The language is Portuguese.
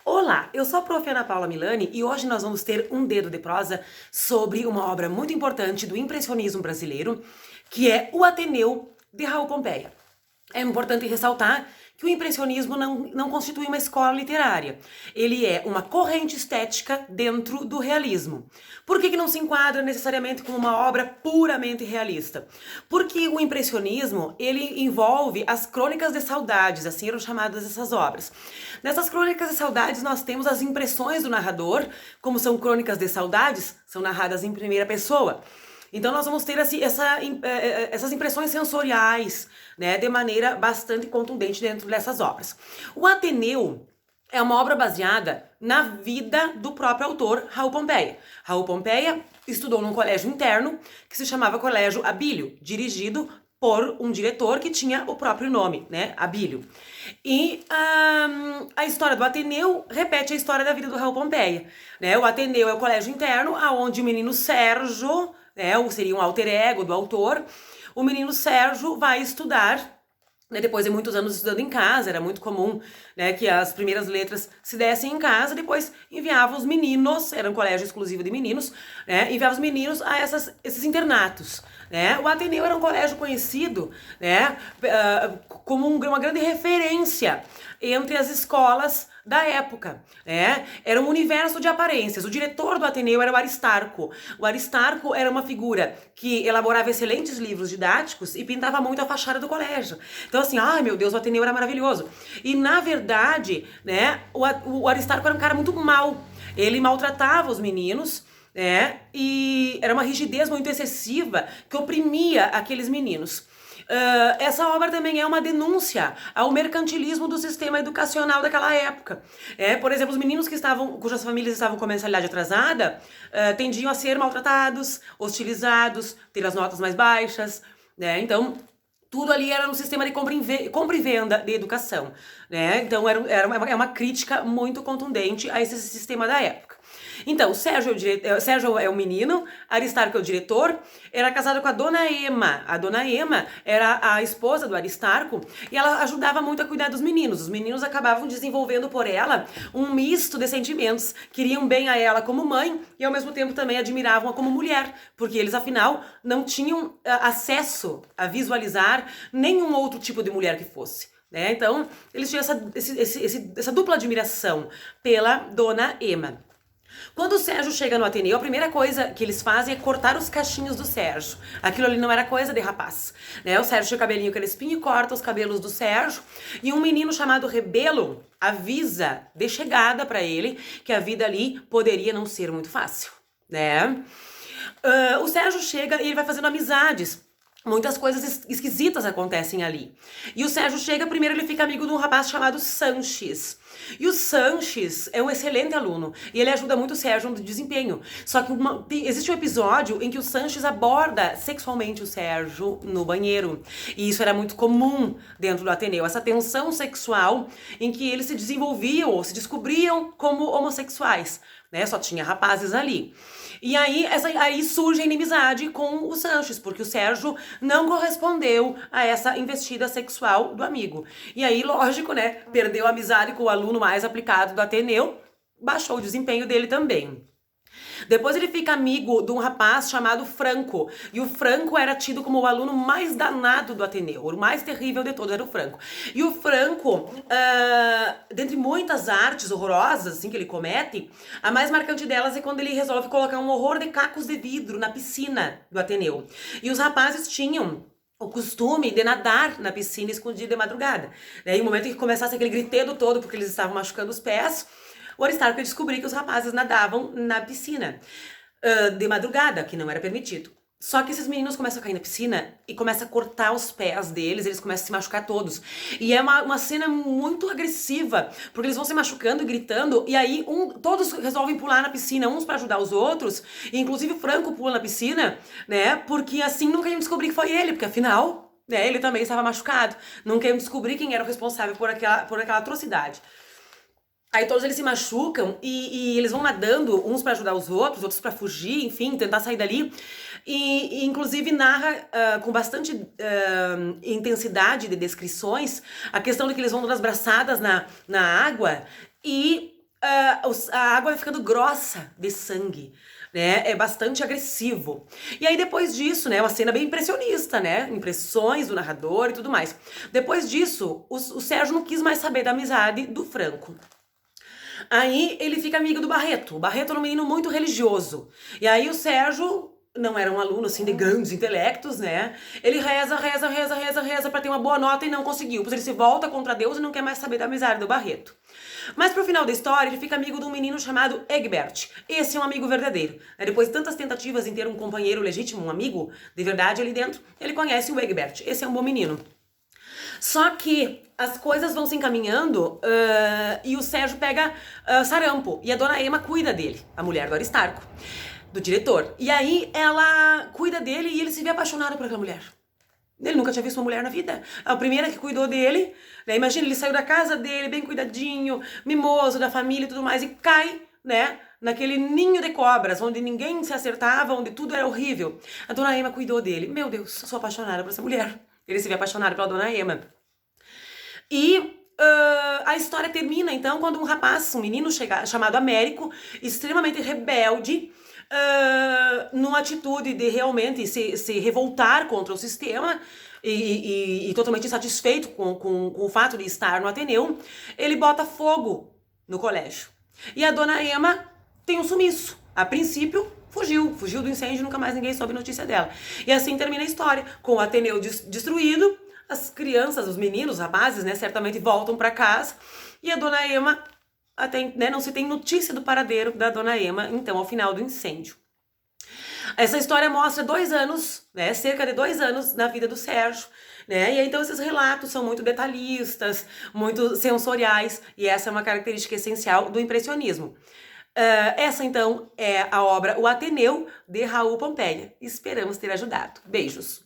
Olá, eu sou a Prof. Ana Paula Milani e hoje nós vamos ter um dedo de prosa sobre uma obra muito importante do impressionismo brasileiro, que é o Ateneu de Raul Pompeia. É importante ressaltar que o impressionismo não constitui uma escola literária. Ele é uma corrente estética dentro do realismo. Por que não se enquadra necessariamente como uma obra puramente realista? Porque o impressionismo, ele envolve as crônicas de saudades, assim eram chamadas essas obras. Nessas crônicas de saudades nós temos as impressões do narrador, como são crônicas de saudades, são narradas em primeira pessoa. Então nós vamos ter essas impressões sensoriais, né, de maneira bastante contundente dentro dessas obras. O Ateneu é uma obra baseada na vida do próprio autor, Raul Pompeia. Raul Pompeia estudou num colégio interno que se chamava Colégio Abílio, dirigido por um diretor que tinha o próprio nome, né, Abílio. E a história do Ateneu repete a história da vida do Raul Pompeia, né? O Ateneu é o colégio interno, onde o menino Sérgio, né, seria um alter ego do autor, o menino Sérgio vai estudar, né, depois de muitos anos estudando em casa. Era muito comum, né, que as primeiras letras se dessem em casa, depois enviava os meninos, era um colégio exclusivo de meninos, né, enviava os meninos a esses internatos. Né? O Ateneu era um colégio conhecido, né, como uma grande referência entre as escolas da época, né? Era um universo de aparências. O diretor do Ateneu era o Aristarco. O Aristarco era uma figura que elaborava excelentes livros didáticos e pintava muito a fachada do colégio. Então assim, ai meu Deus, o Ateneu era maravilhoso. E na verdade, né, o Aristarco era um cara muito mau. Ele maltratava os meninos, né? E era uma rigidez muito excessiva que oprimia aqueles meninos. Essa obra também é uma denúncia ao mercantilismo do sistema educacional daquela época. Por exemplo, os meninos cujas famílias estavam com mensalidade atrasada tendiam a ser maltratados, hostilizados, ter as notas mais baixas, né? Então, tudo ali era um sistema de compra e venda de educação, né? Então, é uma crítica muito contundente a esse sistema da época. Então, o Sérgio é o menino, Aristarco é o diretor, era casado com a Dona Ema. A Dona Ema era a esposa do Aristarco e ela ajudava muito a cuidar dos meninos. Os meninos acabavam desenvolvendo por ela um misto de sentimentos. Queriam bem a ela como mãe e ao mesmo tempo também admiravam-a como mulher, porque eles afinal não tinham acesso a visualizar nenhum outro tipo de mulher que fosse. Né? Então, eles tinham essa dupla admiração pela Dona Ema. Quando o Sérgio chega no Ateneu, a primeira coisa que eles fazem é cortar os cachinhos do Sérgio. Aquilo ali não era coisa de rapaz, né? O Sérgio tinha o cabelinho crespinho e corta os cabelos do Sérgio. E um menino chamado Rebelo avisa de chegada pra ele que a vida ali poderia não ser muito fácil, né? O Sérgio chega e ele vai fazendo amizades. Muitas coisas esquisitas acontecem ali. E o Sérgio chega, primeiro ele fica amigo de um rapaz chamado Sanches. E o Sanches é um excelente aluno e ele ajuda muito o Sérgio no desempenho. Só que existe um episódio em que o Sanches aborda sexualmente o Sérgio no banheiro. E isso era muito comum dentro do Ateneu, essa tensão sexual em que eles se desenvolviam ou se descobriam como homossexuais, né? Só tinha rapazes ali. E aí surge a inimizade com o Sanches, porque o Sérgio não correspondeu a essa investida sexual do amigo. E aí, lógico, né, perdeu a amizade com o aluno mais aplicado do Ateneu, baixou o desempenho dele também. Depois ele fica amigo de um rapaz chamado Franco. E o Franco era tido como o aluno mais danado do Ateneu. O mais terrível de todos era o Franco. E o Franco, dentre muitas artes horrorosas assim, que ele comete, a mais marcante delas é quando ele resolve colocar um horror de cacos de vidro na piscina do Ateneu. E os rapazes tinham o costume de nadar na piscina escondido de madrugada. Daí, no momento em que começasse aquele gritedo todo porque eles estavam machucando os pés, o Aristarco descobriu que os rapazes nadavam na piscina de madrugada, que não era permitido. Só que esses meninos começam a cair na piscina e começam a cortar os pés deles, eles começam a se machucar todos. E é uma cena muito agressiva, porque eles vão se machucando e gritando, e aí todos resolvem pular na piscina, uns pra ajudar os outros, e inclusive o Franco pula na piscina, né, porque assim nunca iam descobrir que foi ele, porque afinal, né, ele também estava machucado. Nunca iam descobrir quem era o responsável por aquela atrocidade. Aí todos eles se machucam e eles vão nadando, uns pra ajudar os outros pra fugir, enfim, tentar sair dali. E inclusive narra com bastante intensidade de descrições a questão de que eles vão dando as braçadas na água e a água vai ficando grossa de sangue, né? É bastante agressivo. E aí depois disso, né, uma cena bem impressionista, né? Impressões do narrador e tudo mais. Depois disso, o Sérgio não quis mais saber da amizade do Franco. Aí ele fica amigo do Barreto. O Barreto era um menino muito religioso. E aí o Sérgio não era um aluno assim de grandes intelectos, né? Ele reza pra ter uma boa nota e não conseguiu. Pois ele se volta contra Deus e não quer mais saber da amizade do Barreto. Mas pro final da história, ele fica amigo de um menino chamado Egbert. Esse é um amigo verdadeiro. Depois de tantas tentativas em ter um companheiro legítimo, um amigo de verdade ali dentro, ele conhece o Egbert. Esse é um bom menino. Só que as coisas vão se encaminhando e o Sérgio pega sarampo. E a dona Ema cuida dele, a mulher do Aristarco, do diretor. E aí ela cuida dele e ele se vê apaixonado por aquela mulher. Ele nunca tinha visto uma mulher na vida. A primeira que cuidou dele, né? Imagina, ele saiu da casa dele, bem cuidadinho, mimoso da família e tudo mais, e cai, né? Naquele ninho de cobras, onde ninguém se acertava, onde tudo era horrível. A dona Ema cuidou dele. Meu Deus, sou apaixonada por essa mulher. Ele se vê apaixonado pela dona Ema. E a história termina, então, quando um rapaz, um menino chamado Américo, extremamente rebelde, numa atitude de realmente se revoltar contra o sistema e totalmente insatisfeito com o fato de estar no Ateneu, ele bota fogo no colégio. E a dona Ema tem um sumiço. A princípio, fugiu do incêndio, nunca mais ninguém soube notícia dela. E assim termina a história, com o Ateneu destruído, as crianças, os meninos, os rapazes, né, certamente voltam para casa, e a dona Ema, até, né, não se tem notícia do paradeiro da dona Ema, então, ao final do incêndio. Essa história mostra 2 anos, né, cerca de 2 anos na vida do Sérgio, né, e então esses relatos são muito detalhistas, muito sensoriais, e essa é uma característica essencial do impressionismo. Essa, então, é a obra O Ateneu, de Raul Pompeia. Esperamos ter ajudado. Beijos!